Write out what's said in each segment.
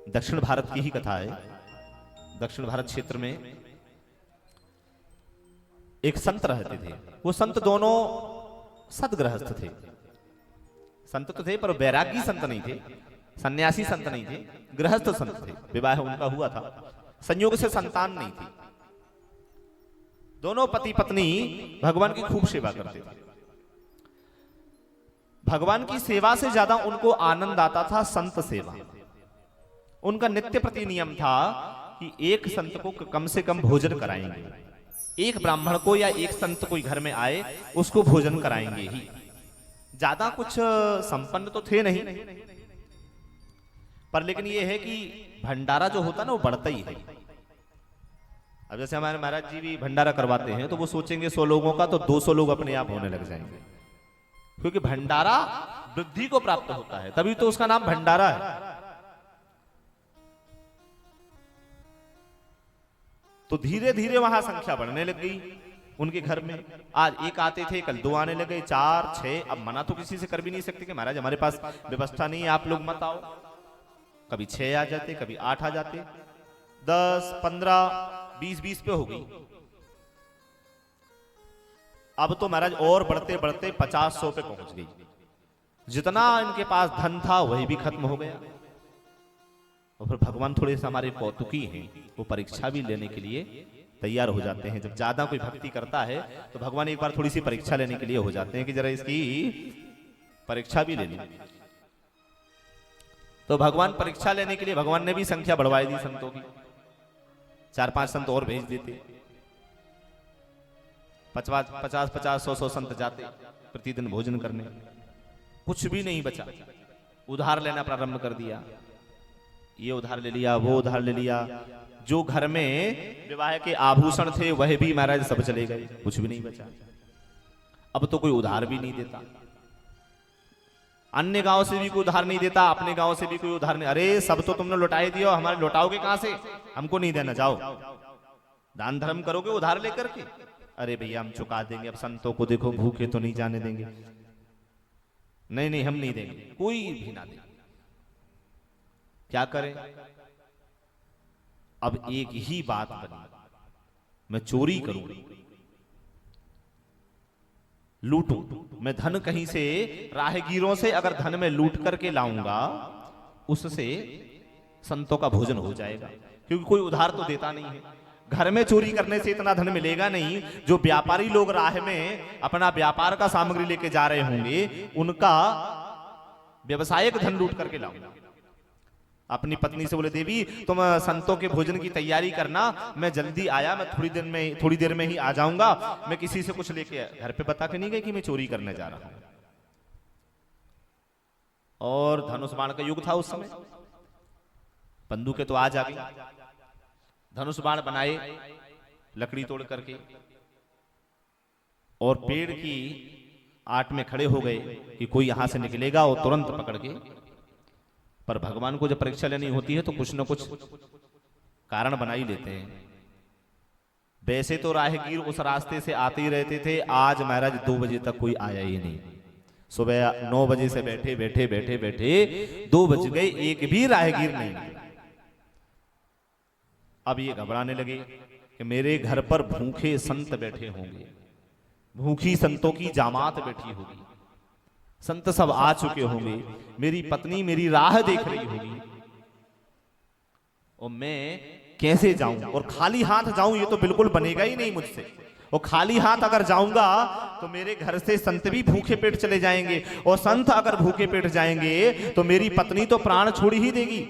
दक्षिण भारत की ही कथा है। दक्षिण भारत क्षेत्र में एक संत रहते थे। वो संत दोनों सदगृहस्थ थे। संत तो थे पर वैरागी संत नहीं थे, सन्यासी संत नहीं थे, गृहस्थ संत थे। विवाह उनका हुआ था, संयोग से संतान नहीं थी। दोनों पति पत्नी भगवान की खूब सेवा करते थे। भगवान की सेवा से ज्यादा उनको आनंद आता था संत सेवा। उनका नित्य प्रति नियम था कि एक संत को कम से कम भोजन कराएंगे, एक ब्राह्मण को या एक संत कोई घर में आए उसको भोजन कराएंगे ही। ज्यादा कुछ संपन्न तो थे नहीं, पर लेकिन ये है कि भंडारा जो होता ना वो बढ़ता ही है। अब जैसे हमारे महाराज जी भी भंडारा करवाते हैं तो वो सोचेंगे 100 लोगों का तो 200 लोग अपने आप होने लग जाएंगे, क्योंकि भंडारा वृद्धि को प्राप्त होता है, तभी तो उसका नाम भंडारा है। तो धीरे धीरे वहां संख्या बढ़ने लग गई उनके घर में। आज एक आते थे, कल 2 आने लगे, 4, 6। अब मना तो किसी से कर भी नहीं सकते कि महाराज हमारे पास व्यवस्था नहीं है, आप लोग मत आओ। कभी 6 आ जाते, कभी 8 आ जाते, 10, 15, 20 पे हो गई। अब तो महाराज और बढ़ते बढ़ते 50-100 पे पहुंच गई। जितना इनके पास धन था वही भी खत्म हो गया। और फिर भगवान थोड़े से हमारे कौतुकी हैं, वो परीक्षा भी लेने के लिए तैयार हो जाते हैं। जब ज्यादा कोई भक्ति करता है तो भगवान एक बार थोड़ी सी परीक्षा लेने के लिए हो जाते हैं कि जरा इसकी परीक्षा भी ले ली। तो भगवान परीक्षा लेने के लिए भगवान ने भी संख्या बढ़वाई दी संतों की। 4-5 संत और भेज देते, 50-50, 100-100 संत जाते प्रतिदिन भोजन करने। कुछ भी नहीं बचा, उधार लेना प्रारंभ कर दिया। ये उधार ले लिया, वो उधार ले लिया। जो घर में विवाह के आभूषण थे वह भी महाराज सब चले गए, कुछ भी नहीं बचा। अब तो कोई उधार भी नहीं देता, अन्य गांव से भी कोई उधार नहीं देता, अपने गांव से भी कोई उधार नहीं। अरे सब तो तुमने लौटाए दिया, हमारे लौटाओगे कहां से? हमको नहीं देना, जाओ दान धर्म करोगे उधार लेकर के। अरे भैया हम चुका देंगे, अब संतों को देखो भूखे तो नहीं जाने देंगे। नहीं नहीं हम नहीं देंगे, कोई भी ना दे। क्या करें? अब एक ही बात बनी, मैं चोरी करूं, लूटूं। मैं धन कहीं से राहगीरों से अगर धन में लूट करके लाऊंगा उससे संतों का भोजन हो जाएगा, क्योंकि कोई उधार तो देता नहीं है। घर में चोरी करने से इतना धन मिलेगा नहीं। जो व्यापारी लोग राह में अपना व्यापार का सामग्री लेके जा रहे होंगे उनका व्यवसायिक धन लूट करके लाऊंगा। अपनी पत्नी से बोले देवी तुम संतों के भोजन की तैयारी करना, मैं जल्दी आया, मैं थोड़ी देर में ही आ जाऊंगा। मैं किसी से कुछ लेके घर पे बता के नहीं गई कि मैं चोरी करने जा रहा हूं। और धनुष बाण का युग था उस समय, बंदूकें तो आज आ गई। धनुष बाण बनाए लकड़ी तोड़ करके और पेड़ की आट में खड़े हो गए कि कोई यहां से निकलेगा और तुरंत पकड़ के। पर भगवान को जब परीक्षा लेनी होती है तो कुछ न कुछ कारण बना ही लेते हैं। वैसे तो राहगीर उस रास्ते से आते ही रहते थे, आज महाराज 2 बजे तक कोई आया ही नहीं। सुबह 9 बजे से बैठे बैठे बैठे बैठे 2 बज गए, एक भी राहगीर नहीं। अब ये घबराने लगे कि मेरे घर पर भूखे संत बैठे होंगे, भूखी संतों की जामात बैठी होगी, संत सब आ चुके होंगे, मेरी पत्नी मेरी राह देख रही होगी, और मैं कैसे जाऊं? और खाली हाथ जाऊं ये तो बिल्कुल बनेगा ही नहीं मुझसे। और खाली हाथ अगर जाऊंगा तो मेरे घर से संत भी भूखे पेट चले जाएंगे, और संत अगर भूखे पेट जाएंगे तो मेरी पत्नी तो प्राण छोड़ ही देगी,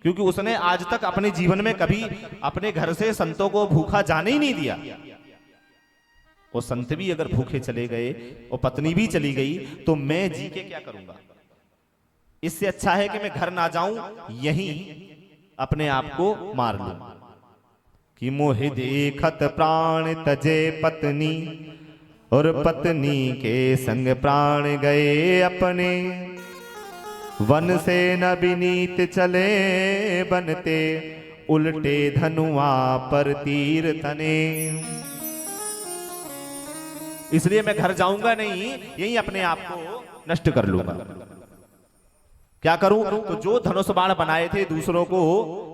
क्योंकि उसने आज तक अपने जीवन में कभी अपने घर से संतों को भूखा जाने ही नहीं दिया। और संत भी अगर भूखे चले गए और पत्नी भी चली गई तो मैं जी के क्या करूंगा? इससे अच्छा है कि मैं घर ना जाऊं, यहीं अपने आप को मार लूं। कि मोहि देखत प्राण तजे पत्नी, और पत्नी के संग प्राण गए अपने। वन से न विनीत चले बनते, उल्टे धनुआ पर तीर तने। इसलिए मैं घर जाऊंगा नहीं, यही अपने आप को नष्ट कर लूंगा। क्या करूं? तो जो धनुष बाण बनाए थे दूसरों को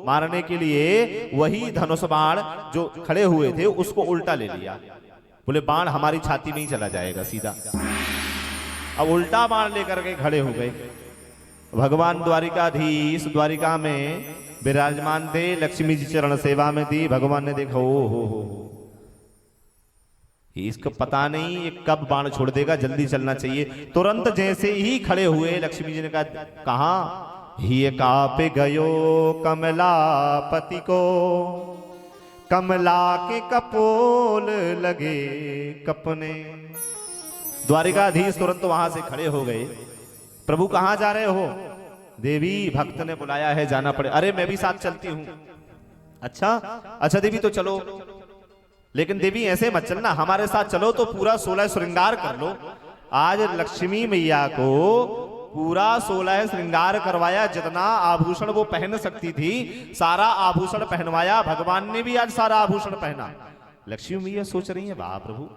मारने के लिए, वही धनुष बाण जो खड़े हुए थे उसको उल्टा ले लिया। बोले बाण हमारी छाती में ही चला जाएगा सीधा। अब उल्टा बाण लेकर के खड़े हो गए। भगवान द्वारिकाधीश द्वारिका में विराजमान थे, लक्ष्मी जी चरण सेवा में थी। भगवान ने देखा, ओ हो, इसको पता नहीं ये कब बाण छोड़ देगा, जल्दी चलना चाहिए। तुरंत जैसे ही खड़े हुए, लक्ष्मी जी ने कहा ये कापे गयो कमलापति को, कमला के कपोल लगे कपने। द्वारिकाधीश तुरंत वहां से खड़े हो गए। प्रभु कहां जा रहे हो? देवी भक्त ने बुलाया है, जाना पड़े। अरे मैं भी साथ चलती हूं। अच्छा देवी तो चलो, लेकिन देवी ऐसे मत चलना, हमारे साथ चलो तो पूरा 16 श्रृंगार कर लो। आज लक्ष्मी मैया को पूरा 16 श्रृंगार करवाया, जितना आभूषण वो पहन सकती थी सारा आभूषण पहनवाया। भगवान ने भी आज सारा आभूषण पहना। लक्ष्मी मैया सोच रही है, वाह प्रभु